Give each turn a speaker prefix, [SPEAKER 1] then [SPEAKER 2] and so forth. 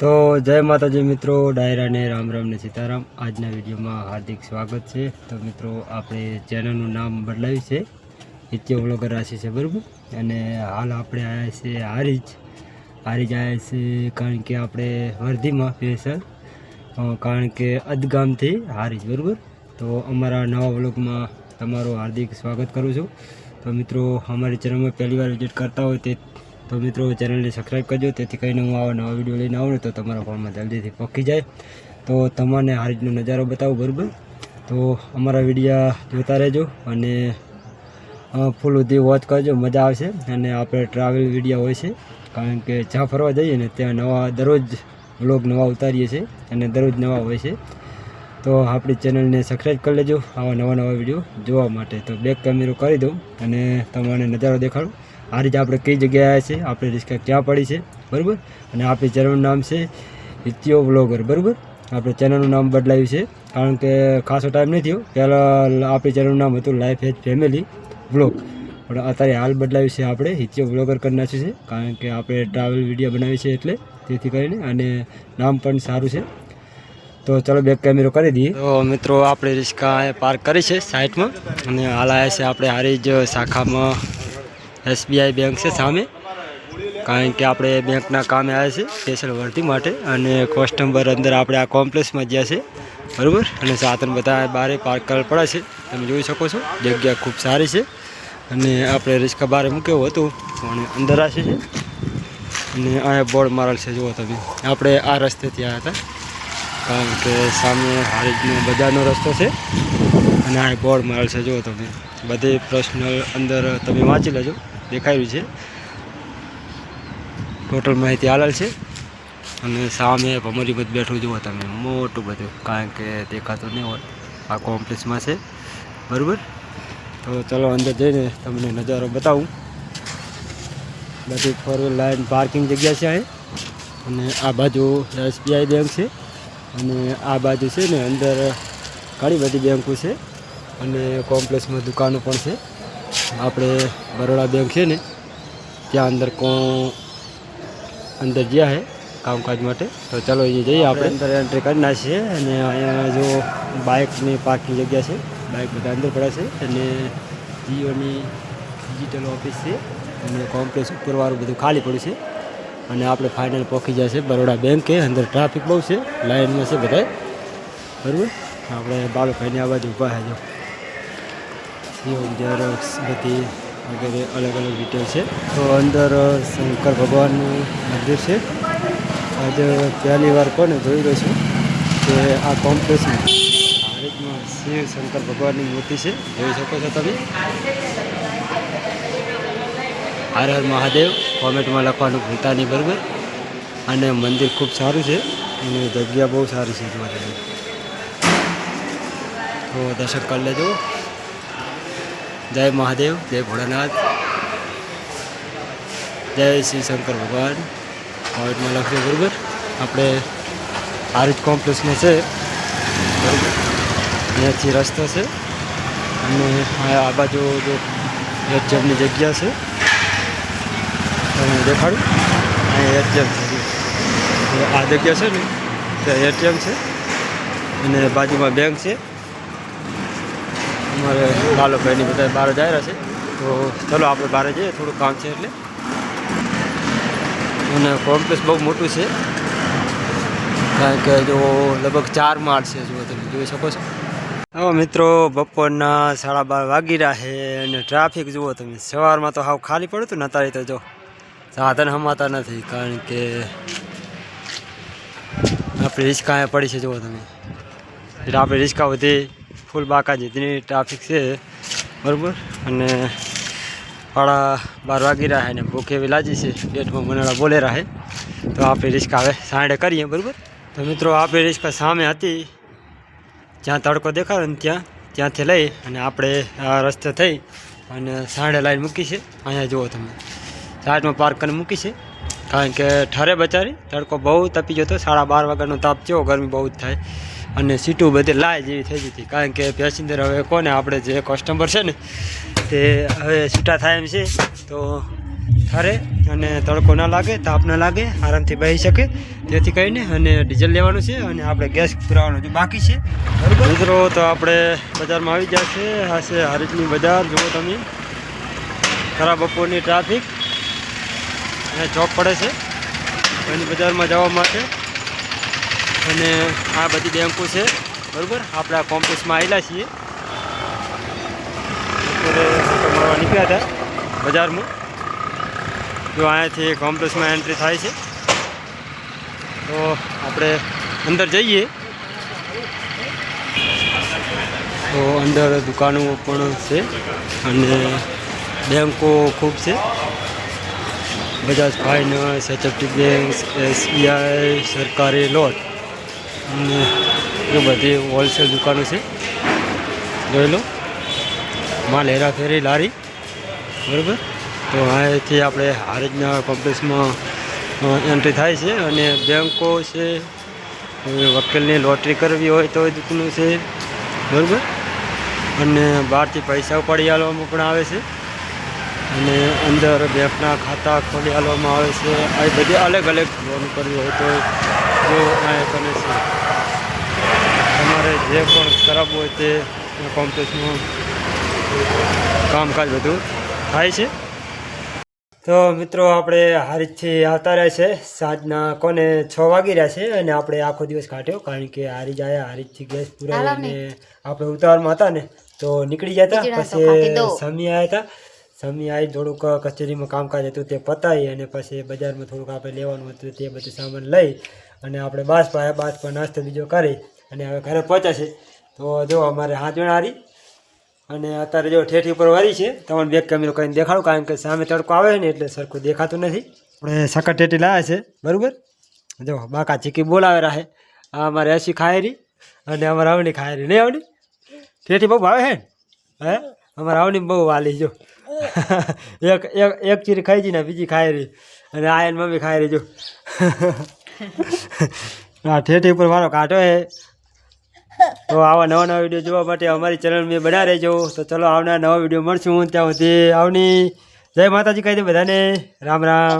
[SPEAKER 1] તો જય માતાજી મિત્રો, ડાયરા ને રામ રામ ને સીતારામ। આજના વિડીયોમાં હાર્દિક સ્વાગત છે। તો મિત્રો આપણે ચેનલનું નામ બદલાવ્યું છે, નિત્ય વ્લોગર રાશિ છે, બરાબર। અને હાલ આપણે આવ્યા છે હારીજ આવ્યા છે, કારણ કે આપણે વર્ધીમાં સ્પેશિયલ, કારણ કે અદગામથી હારીજ, બરાબર। તો અમારા નવા વ્લોગમાં તમારું હાર્દિક સ્વાગત કરું છું। તો મિત્રો અમારી ચેનલમાં પહેલી વાર વિઝિટ કરતા હોય તો મિત્રો ચેનલને સબસ્ક્રાઈબ કરજો, તેથી કરીને હું આવા નવા વિડીયો લઈને આવું ને તો તમારા ફોનમાં જલ્દીથી પહોંચી જાય। તો તમને હારીજનો નજારો બતાવું, બરાબર। તો અમારા વિડીયા જોતા રહેજો અને ફૂલ સુધી વોચ કરજો, મજા આવશે। અને આપણે ટ્રાવેલ વિડીયો હોય છે, કારણ કે જ્યાં ફરવા જઈએ ને ત્યાં નવા દરરોજ વ્લોગ નવા ઉતારીએ છીએ અને દરરોજ નવા હોય છે। તો આપણી ચેનલને સબસ્ક્રાઈબ કરી લેજો આવા નવા વિડીયો જોવા માટે। તો બેક કેમેરો કરી દઉં અને તમને નજારો દેખાડું। આ રીતે આપણે કઈ જગ્યાએ આવ્યા છે, આપણે રિસ્કા ક્યાં પડી છે, બરાબર। અને આપણી ચેનલનું નામ છે નિત્ય વ્લોગર, બરાબર। આપણે ચેનલનું નામ બદલાવ્યું છે, કારણ કે ખાસો ટાઈમ નથી થયો। પહેલાં આપણી ચેનલનું નામ હતું લાઈફ એજ ફેમિલી વ્લોગ, પણ અત્યારે હાલ બદલાવ્યું છે, આપણે નિત્ય વ્લોગર કરી નાખ્યું છે, કારણ કે આપણે ટ્રાવેલ વિડીયો બનાવી છે એટલે, તેથી કરીને અને નામ પણ સારું છે। તો ચલો બેક કેમેરો કરી દઈએ। તો મિત્રો આપણે રિસ્કા પાર્ક કરી છે સાઈડમાં, અને હાલ આવ્યા છે આપણે હારીજ શાખામાં SBI બેંક છે સામે, કારણ કે આપણે બેંકના કામે આવ્યા છે સ્પેશિયલ વર્ધી માટે। અને કસ્ટમર અંદર આપણે આ કોમ્પ્લેક્સમાં ગયા છે, બરાબર। અને સાધન બધા બહાર પાર્ક કરેલ પડે છે, તમે જોઈ શકો છો, જગ્યા ખૂબ સારી છે। અને આપણે રિસ્કા બહાર મૂક્યું હતું પણ અંદર રાખે છે, અને અહીંયા બોર્ડ મારેલ છે, જુઓ તમે। આપણે આ રસ્તેથી આવ્યા હતા, કારણ કે સામે હારીજનો બજારનો રસ્તો છે, અને આ બોર્ડ મારેલ છે, જુઓ તમે। બધી પર્સનલ અંદર તમે વાંચી લેજો, દેખાયું છે, ટોટલ માહિતી હાલેલ છે। અને સામે ભમરી બધું બેઠું જુઓ તમે, મોટું બધું, કારણ કે દેખાતું નહીં હોય, આ કોમ્પ્લેક્સમાં છે, બરાબર। તો ચલો અંદર જઈને તમને નજારો બતાવું। બધી ફોર વ્હીલ લાઈન પાર્કિંગ જગ્યા છે અહીં, અને આ બાજુ SBI બેંક છે, અને આ બાજુ છે ને અંદર ઘણી બધી બેંકો છે, અને કોમ્પ્લેક્સમાં દુકાનો પણ છે। આપણે બરોડા બેંક છે ને ત્યાં અંદર ગયા છે કામકાજ માટે। તો ચાલો અહીંયા જઈએ, આપણે અંદર એન્ટ્રી કરી નાખીએ। અને અહીંયા જો બાઇકની પાર્કિંગ જગ્યા છે, બાઇક બધા અંદર પડે છે, અને જીઓની ડિજિટલ ઓફિસ છે, અને કોમ્પ્લેક્સ ઉપરવાળું બધું ખાલી પડ્યું છે। અને આપણે ફાઇનલ પહોંચી જાય છે બરોડા બેંકે। અંદર ટ્રાફિક બહુ છે, લાઇનમાં છે બધા, બરાબર। આપણે બાલુભાઈની આ બાજુ ઊભા છે, જો ઝેરોક્સ બધી વગેરે અલગ ડિટેલ છે। તો અંદર શંકર ભગવાનનું મંદિર છે। આજે પહેલી વાર કોને જોઈ રહ્યો છું કે આ કોમ્પ્લેક્સમાં હારીજમાં શિવ શંકર ભગવાનની મૂર્તિ છે, જોઈ શકો છો તમે। હર હર મહાદેવ કોમેન્ટમાં લખવાનું ભૂલતા નહીં, બરાબર। અને મંદિર ખૂબ સારું છે, અને જગ્યા બહુ સારી છે, જોવા તમે। તો દર્શન કરી લેજો। જય મહાદેવ, જય ભોળાનાથ, જય શ્રી શંકર ભગવાન, કોમેન્ટમાં લખજો, બરાબર। આપણે હારીજ કોમ્પ્લેક્સમાં છે, બરાબર। અહીંયાથી રસ્તો છે, અને આ બાજુ જો એટીએમની જગ્યા છે, તમને દેખાડું। અહીંયા એટીએમ છે, આ જગ્યા છે ને ત્યાં એટીએમ છે, અને બાજુમાં બેંક છે। અમારે બાલુભાઈની બધા બહાર જઈ રહ્યા છે, તો ચલો આપણે બહાર જઈએ, થોડું કામ છે એટલે। અને કોમ્પ્લેક્સ બહુ મોટું છે, કારણ કે જો લગભગ 4 માળ છે, જો તમે જોઈ શકો છો। હવે મિત્રો બપોરના 12:30 વાગી રહ્યા છે, અને ટ્રાફિક જુઓ તમે। સવારમાં તો હાવ ખાલી પડ્યું હતું ને, અત્યારે તો જો સાધન હમાતા નથી, કારણ કે આપણી રિસ્કા અહીંયા પડી છે, જુઓ તમે। એટલે આપણે રિસ્કા વધી ફૂલ બાકાજીની ટ્રાફિક છે, બરાબર। અને 12:30 વાગી રહ્યા છે, ને ભૂખ એવી લાગી છે, પેટમાં મનાળા બોલે રહે। તો આપણી રિસ્કા હવે સાઈડે કરીએ, બરાબર। તો મિત્રો આપણી રિસ્કા સામે હતી, જ્યાં તડકો દેખાડે ને ત્યાંથી લઈ અને આપણે આ રસ્તે થઈ અને સાઈડે લાઈન મૂકી છે। અહીંયા જુઓ તમે, સાઈડમાં પાર્ક કરીને મૂકી છે, કારણ કે ઠરે બચારી, તડકો બહુ તપી ગયો હતો। 12:30 વાગ્યાનો તાપ થયો, ગરમી બહુ જ થાય, અને સીટું બધી લાય જેવી થઈ જતી, કારણ કે પેસેન્જર હવે કોને આપણે જે કસ્ટમર છે ને તે હવે છૂટા થાય એમ છે। તો ઠરે અને તડકો ના લાગે, તાપ ના લાગે, આરામથી બેસી શકે જેથી કરીને. અને ડીઝલ લેવાનું છે અને આપણે ગેસ પુરાવાનો જે બાકી છે. બરાબર મિત્રો, તો આપણે બજારમાં આવી ગયા છે. આ છે હારીજની બજાર. જુઓ તમે, ખરા બપોરની ટ્રાફિક અને ચોક પડે છે એની બજારમાં જવા માટે. અને આ બધી બેંકો છે. બરાબર, આપણે આ કોમ્પ્લેક્સમાં આવેલા છીએ. બપોરે મારવા નીકળ્યા હતા બજારમાં. જો અહીંયાથી કોમ્પ્લેક્સમાં એન્ટ્રી થાય છે. તો આપણે અંદર જઈએ. તો અંદર દુકાનો પણ છે અને બેંકો ખૂબ છે. Bajaj finance, HFT bank, SBI, સરકારી લોન અને એ બધી હોલસેલ દુકાનો છે. જોઈ લો, માલ હેરાફેરી લારી. બરાબર, તો અહીંયાથી આપણે હારીજના કોમ્પ્લેક્સમાં એન્ટ્રી થાય છે. અને બેંકો છે, વકીલની લોટરી કરવી હોય તો એ દુકાનો છે. બરાબર, અને બહારથી પૈસા ઉપાડી આલવામાં પણ આવે છે. અને અંદર બેંકના ખાતા ખોલી આલવામાં આવે છે. આ બધી અલગ અલગ લોન કરવી હોય તો જો અહીંયા કને છે. તમારે જે પણ ખરાબ હોય તે કોમ્પ્લેક્સમાં કામકાજ બધું થાય છે. તો મિત્રો, આપણે હારીજથી આવતા રહ્યા છે. સાંજના કોને 6 વાગી રહ્યા છે અને આપણે આખો દિવસ કાઢ્યો, કારણ કે હારીજ આવ્યા, હારીજથી ગેસ પુરાવીને આપણે ઉતાવળમાં હતા ને તો નીકળી જતા. પછી સમી આવ્યા હતા. સમી આવી થોડુંક કચેરીમાં કામકાજ હતું તે પતાવી અને પછી બજારમાં થોડુંક આપણે લેવાનું હતું તે બધું સામાન લઈ અને આપણે બાસ પાયા. બાસ પર નાસ્તો બીજો કરી અને હવે ઘરે પહોંચ્યા છે. તો જો અમારે 7 જણા હારી અને અત્યારે જો ઠેઠી ઉપર વારી છે. તમને બેક કેમેરો કરીને દેખાડું, કારણ કે સામે તડકો આવે ને એટલે સરખું દેખાતું નથી. આપણે સકર ઠેઠી લાવ્યા છે. બરાબર, જો બાકા ચીકી બોલાવે રહે. આ અમારે એસી ખાયરી અને અમારે આવની ખાયરી. નહીં આવની ઠેઠી બહુ ભાવે હે. હે અમારે આવની બહુ વાલી. જો એક ચીરી ખાઈ જી ને બીજી ખાયરી અને આ એને મમ્મી ખાયરી. જો હા, ઠેઠી ઉપર મારો કાંટો હે. તો આવા નવા નવા વિડીયો જોવા માટે અમારી ચેનલ મેં બના રહેજો. તો ચલો, આવનાર નવા વિડીયો મળશું. ત્યાં સુધી આવની જય માતાજી કહી દે બધાને. રામ રામ.